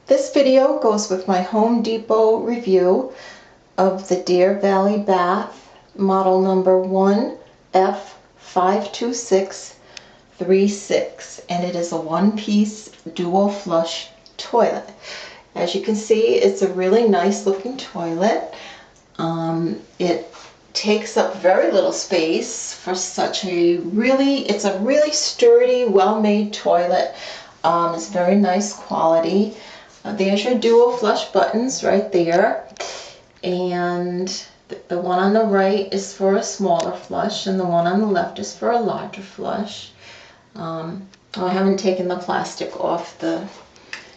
This video goes with my Home Depot review of the Deer Valley Bath model number 1F52636, and it is a one-piece dual flush toilet. As you can see, it's a really nice looking toilet. It takes up very little space for such a it's a really sturdy, well-made toilet. It's very nice quality. There's your dual flush buttons right there, and the one on the right is for a smaller flush and the one on the left is for a larger flush. I haven't taken the plastic off the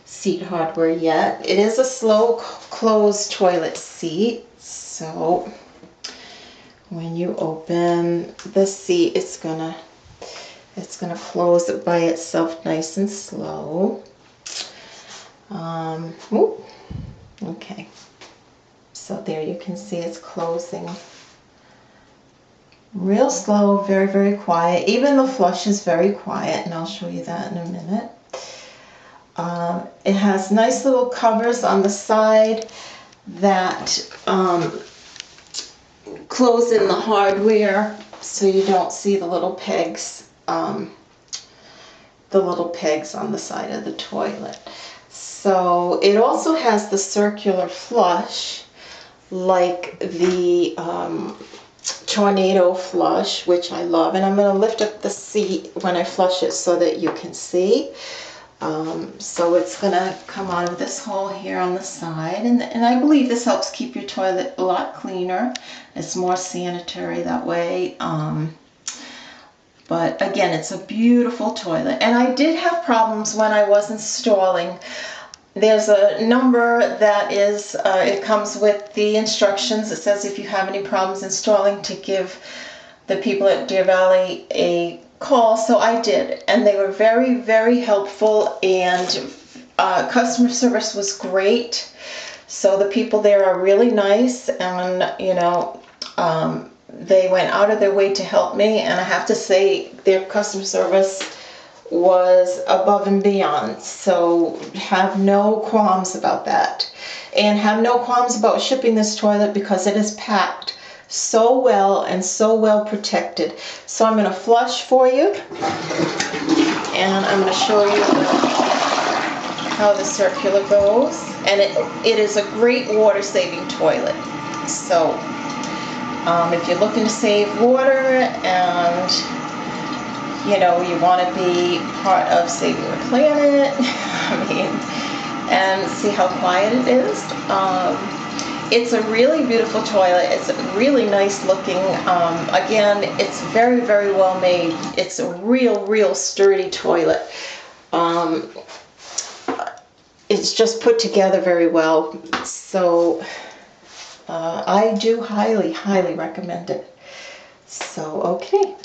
seat hardware yet. It is a slow close toilet seat, so when you open the seat, it's gonna close it by itself nice and slow. Okay, so there you can see it's closing real slow, very, very quiet. Even the flush is very quiet, and I'll show you that in a minute. It has nice little covers on the side that close in the hardware so you don't see the little pegs on the side of the toilet. So it also has the circular flush like the tornado flush, which I love, and I'm going to lift up the seat when I flush it so that you can see. So it's going to come out of this hole here on the side, and I believe this helps keep your toilet a lot cleaner. It's more sanitary that way. But again, it's a beautiful toilet, and I did have problems when I was installing. There's a number that is, it comes with the instructions. It says if you have any problems installing to give the people at Deer Valley a call. So I did, and they were very, very helpful, and customer service was great. So the people there are really nice, and you know, they went out of their way to help me, and I have to say their customer service was above and beyond. So have no qualms about that, and have no qualms about shipping this toilet because it is packed so well and so well protected. So I'm going to flush for you, and I'm going to show you how the circular goes, and it is a great water saving toilet. So if you're looking to save water and you know you want to be part of saving the planet, I mean, and see how quiet it is. It's a really beautiful toilet. It's really nice looking. Again, it's very, very well made. It's a real sturdy toilet. It's just put together very well. So I do highly recommend it. So okay,